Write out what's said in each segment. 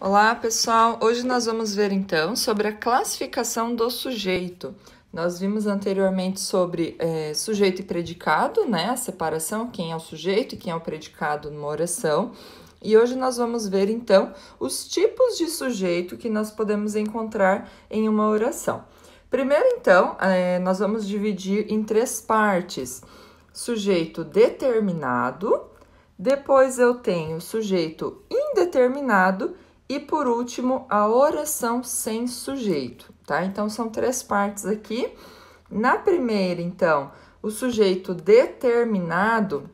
Olá, pessoal! Hoje nós vamos ver então sobre a classificação do sujeito. Nós vimos anteriormente sobre sujeito e predicado, né? A separação, quem é o sujeito e quem é o predicado numa oração. E hoje nós vamos ver então os tipos de sujeito que nós podemos encontrar em uma oração. Primeiro, então, nós vamos dividir em três partes: sujeito determinado, depois eu tenho sujeito indeterminado e, por último, a oração sem sujeito, tá? Então, são três partes aqui. Na primeira, então, o sujeito determinado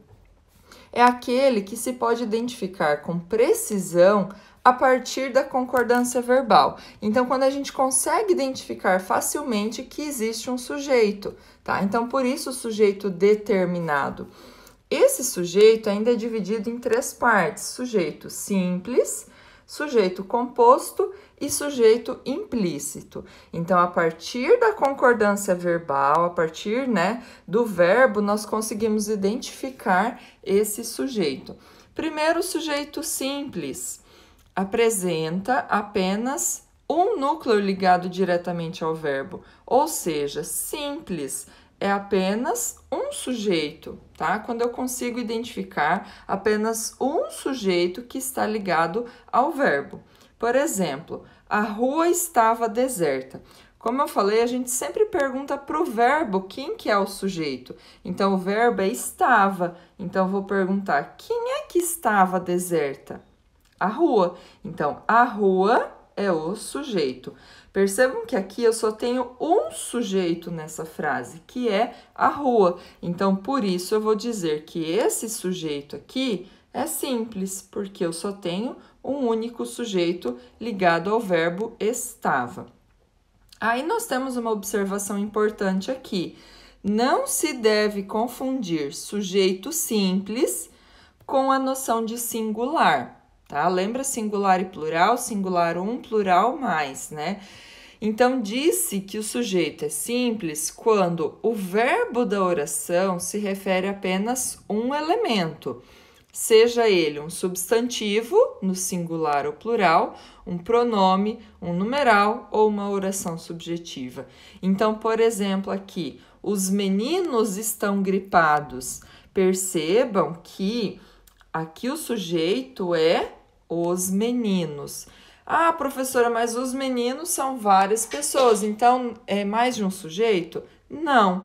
é aquele que se pode identificar com precisão a partir da concordância verbal. Então, quando a gente consegue identificar facilmente que existe um sujeito, tá? Então, por isso, o sujeito determinado. Esse sujeito ainda é dividido em três partes: sujeito simples, sujeito composto e sujeito implícito. Então, a partir da concordância verbal, a partir, do verbo, nós conseguimos identificar esse sujeito. Primeiro, o sujeito simples apresenta apenas um núcleo ligado diretamente ao verbo, ou seja, simples é apenas um sujeito, tá? Quando eu consigo identificar apenas um sujeito que está ligado ao verbo. Por exemplo, a rua estava deserta. Como eu falei, a gente sempre pergunta para o verbo quem que é o sujeito. Então, o verbo é estava. Então, eu vou perguntar, quem é que estava deserta? A rua. Então, a rua é o sujeito. Percebam que aqui eu só tenho um sujeito nessa frase, que é a rua. Então, por isso, eu vou dizer que esse sujeito aqui é simples, porque eu só tenho um único sujeito ligado ao verbo estava. Aí, nós temos uma observação importante aqui. Não se deve confundir sujeito simples com a noção de singular. Tá? Lembra singular e plural? Singular um, plural mais, né? Então, disse que o sujeito é simples quando o verbo da oração se refere a apenas um elemento, seja ele um substantivo, no singular ou plural, um pronome, um numeral ou uma oração subjetiva. Então, por exemplo, aqui, os meninos estão gripados. Percebam que aqui o sujeito é os meninos. Ah, professora, mas os meninos são várias pessoas, então é mais de um sujeito? Não.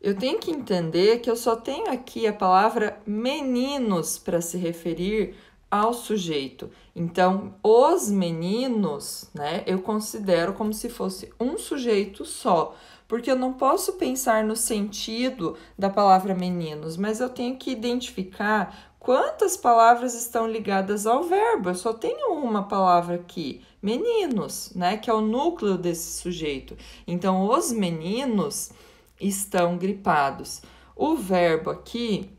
Eu tenho que entender que eu só tenho aqui a palavra meninos para se referir ao sujeito. Então, os meninos, eu considero como se fosse um sujeito só, porque eu não posso pensar no sentido da palavra meninos, mas eu tenho que identificar quantas palavras estão ligadas ao verbo. Eu só tenho uma palavra aqui, meninos, que é o núcleo desse sujeito. Então, os meninos estão gripados. O verbo aqui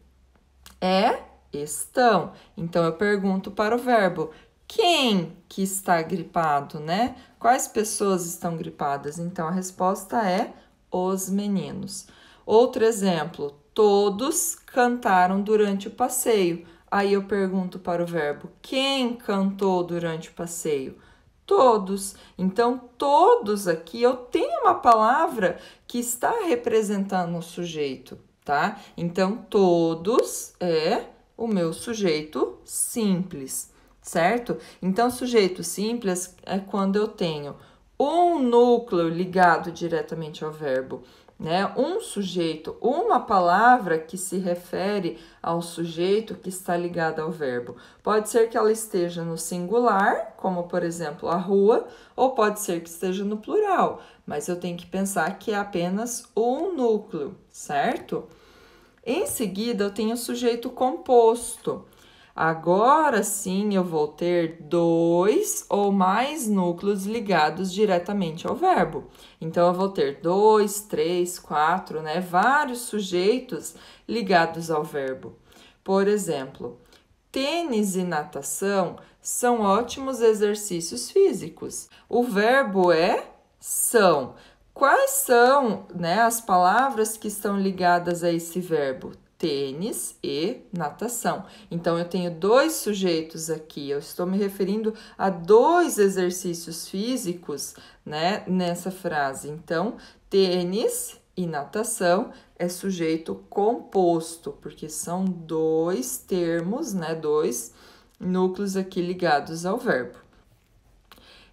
é estão. Então, eu pergunto para o verbo, quem que está gripado, Quais pessoas estão gripadas? Então, a resposta é os meninos. Outro exemplo, todos cantaram durante o passeio. Aí eu pergunto para o verbo, quem cantou durante o passeio? Todos. Então, todos aqui, eu tenho uma palavra que está representando o sujeito, tá? Então, todos é o meu sujeito simples, certo? Então, sujeito simples é quando eu tenho um núcleo ligado diretamente ao verbo, um sujeito, uma palavra que se refere ao sujeito que está ligado ao verbo. Pode ser que ela esteja no singular, como por exemplo a rua, ou pode ser que esteja no plural, mas eu tenho que pensar que é apenas um núcleo, certo? Em seguida, eu tenho o sujeito composto. Agora sim, eu vou ter dois ou mais núcleos ligados diretamente ao verbo. Então, eu vou ter 2, 3, 4, vários sujeitos ligados ao verbo. Por exemplo, tênis e natação são ótimos exercícios físicos. O verbo é são. Quais são, as palavras que estão ligadas a esse verbo? tênis e natação. Então, eu tenho dois sujeitos aqui, eu estou me referindo a dois exercícios físicos, né, nessa frase. Então, tênis e natação é sujeito composto, porque são dois termos, né, dois núcleos aqui ligados ao verbo.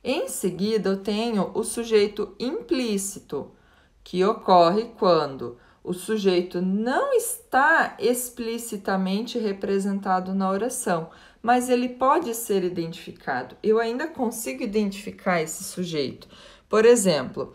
Em seguida, eu tenho o sujeito implícito, que ocorre quando o sujeito não está explicitamente representado na oração, mas ele pode ser identificado. Eu ainda consigo identificar esse sujeito. Por exemplo,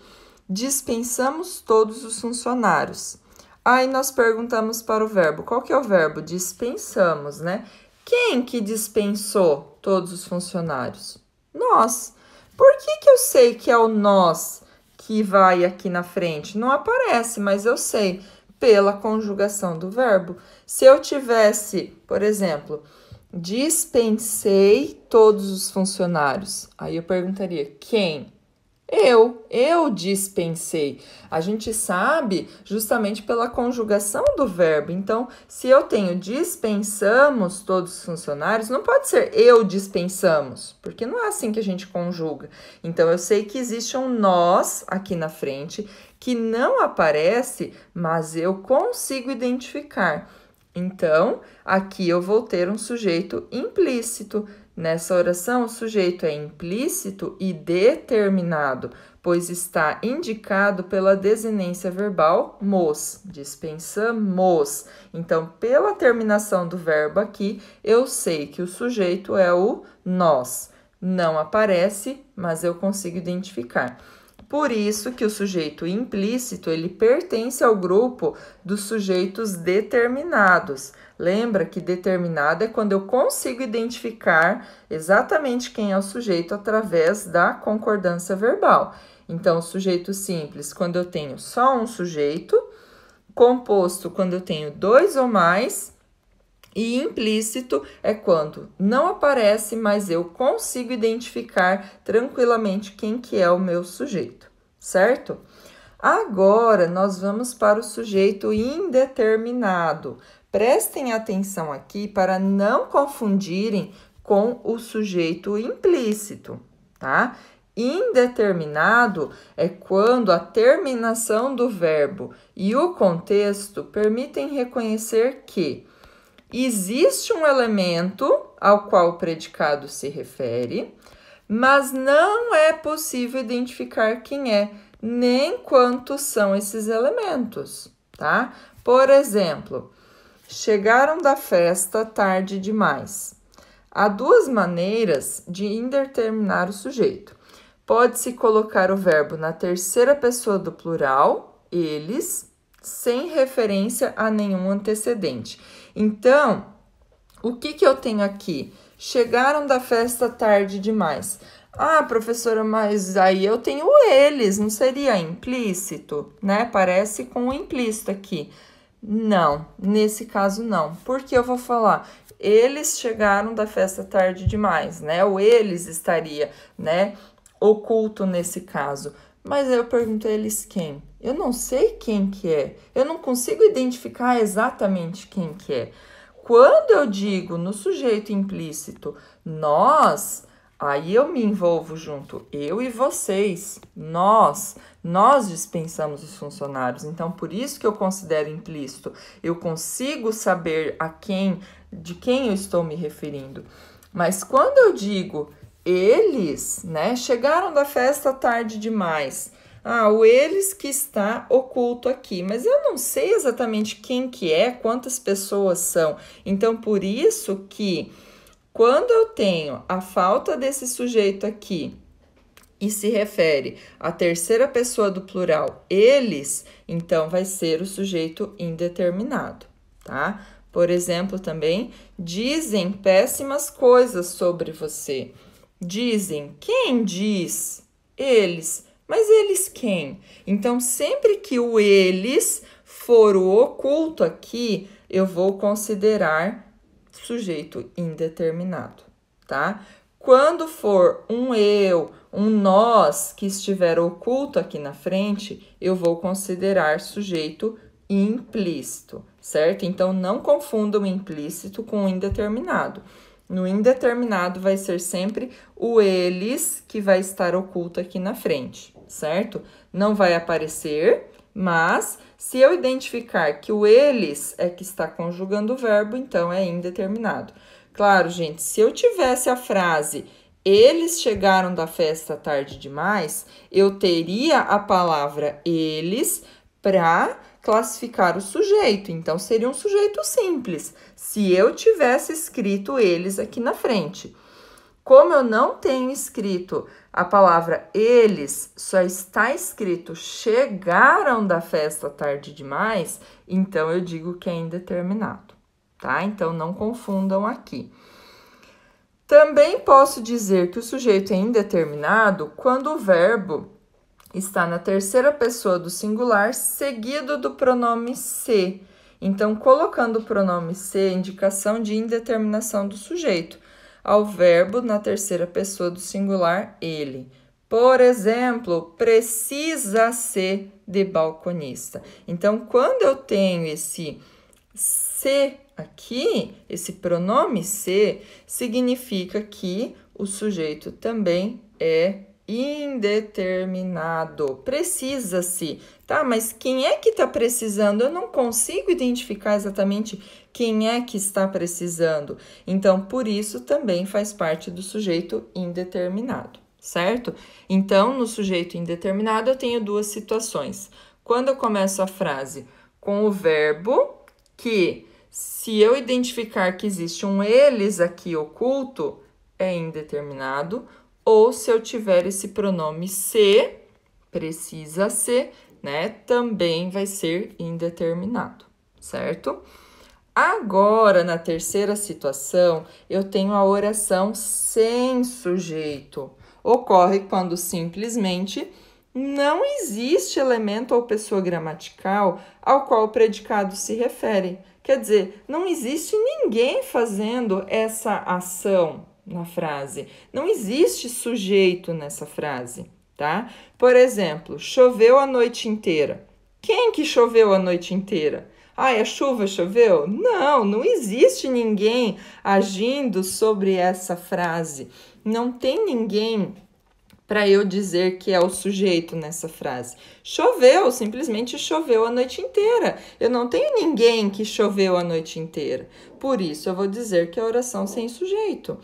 dispensamos todos os funcionários. Aí nós perguntamos para o verbo. Qual que é o verbo? Dispensamos, né? Quem que dispensou todos os funcionários? Nós. Por que eu sei que é o nós que vai aqui na frente? Não aparece, mas eu sei pela conjugação do verbo. Se eu tivesse, por exemplo, dispensei todos os funcionários, aí eu perguntaria quem? Eu dispensei. A gente sabe justamente pela conjugação do verbo. Então, se eu tenho dispensamos todos os funcionários, não pode ser eu dispensamos, porque não é assim que a gente conjuga. Então, eu sei que existe um nós aqui na frente que não aparece, mas eu consigo identificar. Então, aqui eu vou ter um sujeito implícito. Nessa oração, o sujeito é implícito e determinado, pois está indicado pela desinência verbal mos, dispensamos. Então, pela terminação do verbo aqui, eu sei que o sujeito é o nós. Não aparece, mas eu consigo identificar. Por isso que o sujeito implícito, ele pertence ao grupo dos sujeitos determinados. Lembra que determinado é quando eu consigo identificar exatamente quem é o sujeito através da concordância verbal. Então, sujeito simples, quando eu tenho só um sujeito, composto, quando eu tenho dois ou mais, e implícito é quando não aparece, mas eu consigo identificar tranquilamente quem que é o meu sujeito, certo? Agora, nós vamos para o sujeito indeterminado. Prestem atenção aqui para não confundirem com o sujeito implícito, tá? Indeterminado é quando a terminação do verbo e o contexto permitem reconhecer que existe um elemento ao qual o predicado se refere, mas não é possível identificar quem é, nem quantos são esses elementos, tá? Por exemplo, chegaram da festa tarde demais. Há duas maneiras de indeterminar o sujeito. Pode-se colocar o verbo na terceira pessoa do plural, eles, sem referência a nenhum antecedente. Então, o que eu tenho aqui? Chegaram da festa tarde demais. Ah, professora, mas aí eu tenho eles, não seria implícito, né? Parece com o implícito aqui. Não, nesse caso não. Porque eu vou falar, eles chegaram da festa tarde demais, né? Ou eles estaria, né, oculto nesse caso. Mas eu pergunto a eles quem? Eu não sei quem que é. Eu não consigo identificar exatamente quem que é. Quando eu digo no sujeito implícito nós, aí eu me envolvo junto. Eu e vocês. Nós dispensamos os funcionários. Então, por isso que eu considero implícito. Eu consigo saber de quem eu estou me referindo. Mas quando eu digo eles, né, chegaram da festa tarde demais. Ah, o eles que está oculto aqui, mas eu não sei exatamente quem que é, quantas pessoas são. Então, por isso que quando eu tenho a falta desse sujeito aqui e se refere à terceira pessoa do plural, eles, então vai ser o sujeito indeterminado, tá? Por exemplo, também, dizem péssimas coisas sobre você. Dizem, quem diz? Eles. Mas eles quem? Então, sempre que o eles for o oculto aqui, eu vou considerar sujeito indeterminado, tá? Quando for um eu, um nós que estiver oculto aqui na frente, eu vou considerar sujeito implícito, certo? Então, não confundam o implícito com o indeterminado. No indeterminado, vai ser sempre o eles que vai estar oculto aqui na frente, certo? Não vai aparecer, mas se eu identificar que o eles é que está conjugando o verbo, então é indeterminado. Claro, gente, se eu tivesse a frase eles chegaram da festa tarde demais, eu teria a palavra eles para classificar o sujeito. Então, seria um sujeito simples, se eu tivesse escrito eles aqui na frente. Como eu não tenho escrito a palavra eles, só está escrito chegaram da festa tarde demais, então eu digo que é indeterminado, tá? Então, não confundam aqui. Também posso dizer que o sujeito é indeterminado quando o verbo está na terceira pessoa do singular, seguido do pronome se. Então, colocando o pronome se, indicação de indeterminação do sujeito, ao verbo na terceira pessoa do singular, ele. Por exemplo, precisa ser de balconista. Então, quando eu tenho esse se aqui, esse pronome se, significa que o sujeito também é indeterminado. Precisa-se, tá? Mas quem é que está precisando? Eu não consigo identificar exatamente quem é que está precisando. Então, por isso, também faz parte do sujeito indeterminado, certo? Então, no sujeito indeterminado, eu tenho duas situações. Quando eu começo a frase com o verbo que, se eu identificar que existe um eles aqui oculto, é indeterminado, ou se eu tiver esse pronome se, precisa ser, né, também vai ser indeterminado, certo? Agora, na terceira situação, eu tenho a oração sem sujeito. Ocorre quando simplesmente não existe elemento ou pessoa gramatical ao qual o predicado se refere. Quer dizer, não existe ninguém fazendo essa ação na frase. Não existe sujeito nessa frase, tá? Por exemplo, choveu a noite inteira. Quem que choveu a noite inteira? Ah, a chuva choveu? Não, não existe ninguém agindo sobre essa frase. Não tem ninguém para eu dizer que é o sujeito nessa frase. Choveu, simplesmente choveu a noite inteira. Eu não tenho ninguém que choveu a noite inteira. Por isso, eu vou dizer que é oração sem sujeito.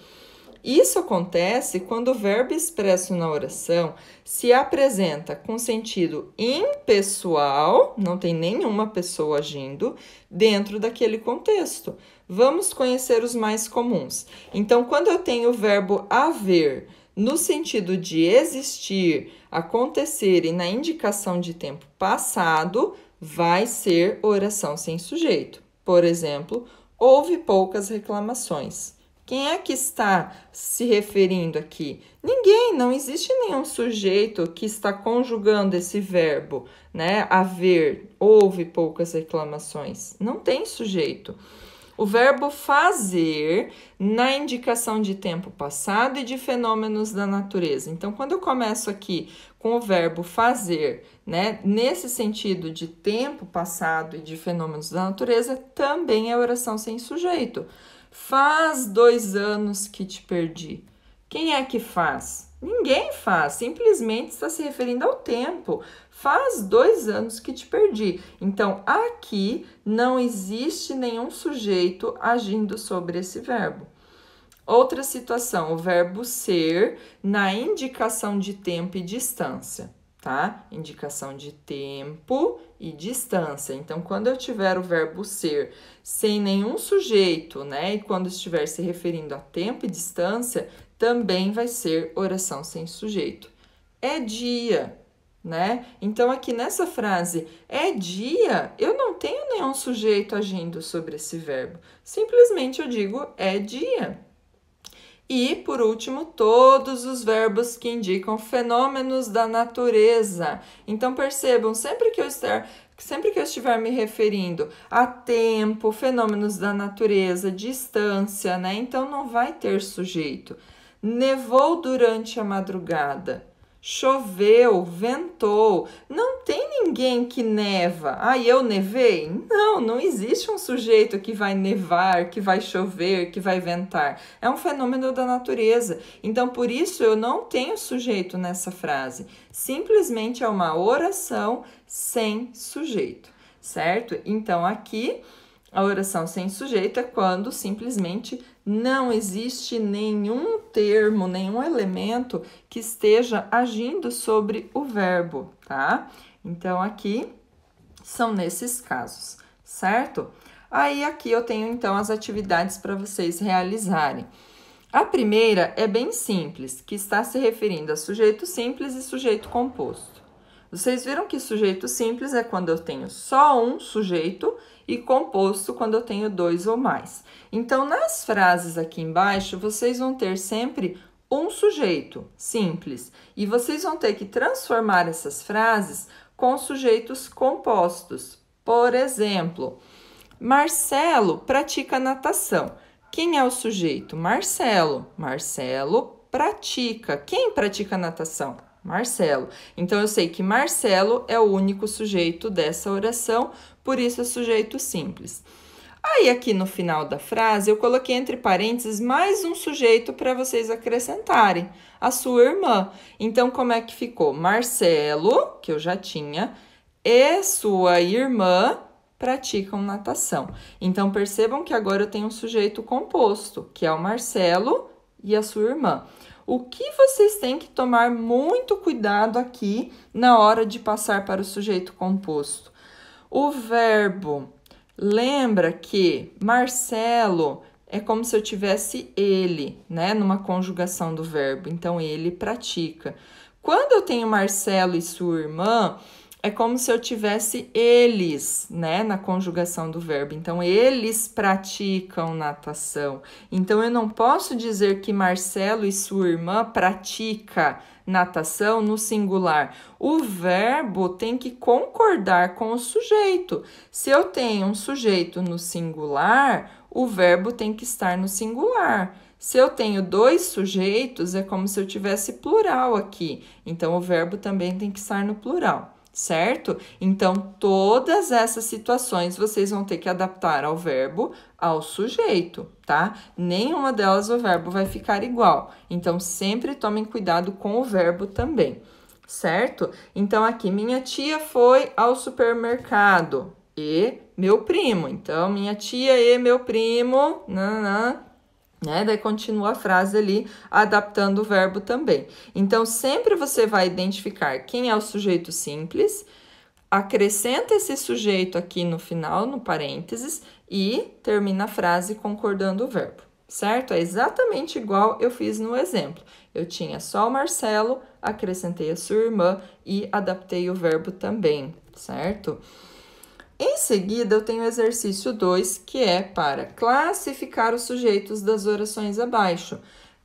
Isso acontece quando o verbo expresso na oração se apresenta com sentido impessoal, não tem nenhuma pessoa agindo, dentro daquele contexto. Vamos conhecer os mais comuns. Então, quando eu tenho o verbo haver, no sentido de existir, acontecer e na indicação de tempo passado, vai ser oração sem sujeito. Por exemplo, houve poucas reclamações. Quem é que está se referindo aqui? Ninguém, não existe nenhum sujeito que está conjugando esse verbo, né? Haver, houve poucas reclamações. Não tem sujeito. O verbo fazer na indicação de tempo passado e de fenômenos da natureza. Então, quando eu começo aqui com o verbo fazer, né, nesse sentido de tempo passado e de fenômenos da natureza, também é oração sem sujeito. Faz 2 anos que te perdi. Quem é que faz? Ninguém faz, simplesmente está se referindo ao tempo. Faz 2 anos que te perdi. Então, aqui não existe nenhum sujeito agindo sobre esse verbo. Outra situação, o verbo ser na indicação de tempo e distância, tá? Indicação de tempo e distância. Então, quando eu tiver o verbo ser sem nenhum sujeito, né? E quando estiver se referindo a tempo e distância, também vai ser oração sem sujeito. É dia, né? Então, aqui nessa frase, é dia, eu não tenho nenhum sujeito agindo sobre esse verbo. Simplesmente eu digo é dia. E, por último, todos os verbos que indicam fenômenos da natureza. Então, percebam, sempre que eu estiver me referindo a tempo, fenômenos da natureza, distância, né? Então, não vai ter sujeito. Nevou durante a madrugada. Choveu, ventou. Não tem ninguém que neva. Ah, eu nevei? Não, não existe um sujeito que vai nevar, que vai chover, que vai ventar. É um fenômeno da natureza. Então, por isso, eu não tenho sujeito nessa frase. Simplesmente é uma oração sem sujeito, certo? Então, aqui, a oração sem sujeito é quando simplesmente não existe nenhum termo, nenhum elemento que esteja agindo sobre o verbo, tá? Então, aqui são nesses casos, certo? Aí, aqui eu tenho, então, as atividades para vocês realizarem. A primeira é bem simples, que está se referindo a sujeito simples e sujeito composto. Vocês viram que sujeito simples é quando eu tenho só um sujeito e composto quando eu tenho dois ou mais. Então, nas frases aqui embaixo, vocês vão ter sempre um sujeito simples e vocês vão ter que transformar essas frases com sujeitos compostos. Por exemplo, Marcelo pratica natação. Quem é o sujeito? Marcelo. Marcelo pratica. Quem pratica natação? Marcelo. Então, eu sei que Marcelo é o único sujeito dessa oração, por isso é sujeito simples. Aí, aqui no final da frase, eu coloquei entre parênteses mais um sujeito para vocês acrescentarem, a sua irmã. Então, como é que ficou? Marcelo, que eu já tinha, e sua irmã praticam natação. Então, percebam que agora eu tenho um sujeito composto, que é o Marcelo e a sua irmã. O que vocês têm que tomar muito cuidado aqui na hora de passar para o sujeito composto? O verbo. Lembra que Marcelo é como se eu tivesse ele, né? Numa conjugação do verbo. Então, ele pratica. Quando eu tenho Marcelo e sua irmã, é como se eu tivesse eles, né, na conjugação do verbo. Então, eles praticam natação. Então, eu não posso dizer que Marcelo e sua irmã pratica natação no singular. O verbo tem que concordar com o sujeito. Se eu tenho um sujeito no singular, o verbo tem que estar no singular. Se eu tenho dois sujeitos, é como se eu tivesse plural aqui. Então, o verbo também tem que estar no plural. Certo? Então, todas essas situações vocês vão ter que adaptar ao verbo, ao sujeito, tá? Nenhuma delas o verbo vai ficar igual. Então, sempre tomem cuidado com o verbo também, certo? Então, aqui, minha tia foi ao supermercado e meu primo. Então, minha tia e meu primo, né? Daí continua a frase ali, adaptando o verbo também. Então, sempre você vai identificar quem é o sujeito simples, acrescenta esse sujeito aqui no final, no parênteses, e termina a frase concordando o verbo, certo? É exatamente igual eu fiz no exemplo. Eu tinha só o Marcelo, acrescentei a sua irmã e adaptei o verbo também, certo? Em seguida, eu tenho o exercício 2, que é para classificar os sujeitos das orações abaixo.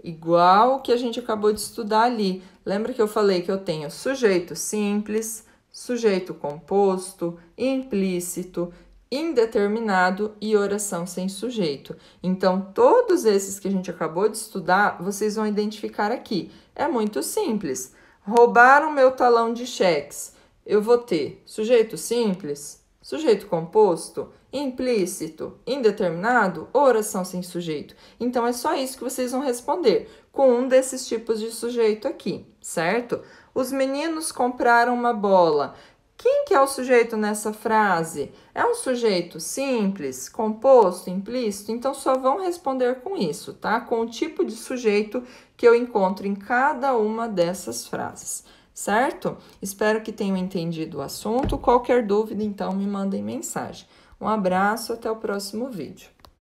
Igual o que a gente acabou de estudar ali. Lembra que eu falei que eu tenho sujeito simples, sujeito composto, implícito, indeterminado e oração sem sujeito. Então, todos esses que a gente acabou de estudar, vocês vão identificar aqui. É muito simples. Roubaram meu talão de cheques. Eu vou ter sujeito simples, sujeito composto, implícito, indeterminado ou oração sem sujeito. Então, é só isso que vocês vão responder com um desses tipos de sujeito aqui, certo? Os meninos compraram uma bola. Quem que é o sujeito nessa frase? É um sujeito simples, composto, implícito? Então, só vão responder com isso, tá? Com o tipo de sujeito que eu encontro em cada uma dessas frases. Certo? Espero que tenham entendido o assunto. Qualquer dúvida, então, me mandem mensagem. Um abraço, até o próximo vídeo.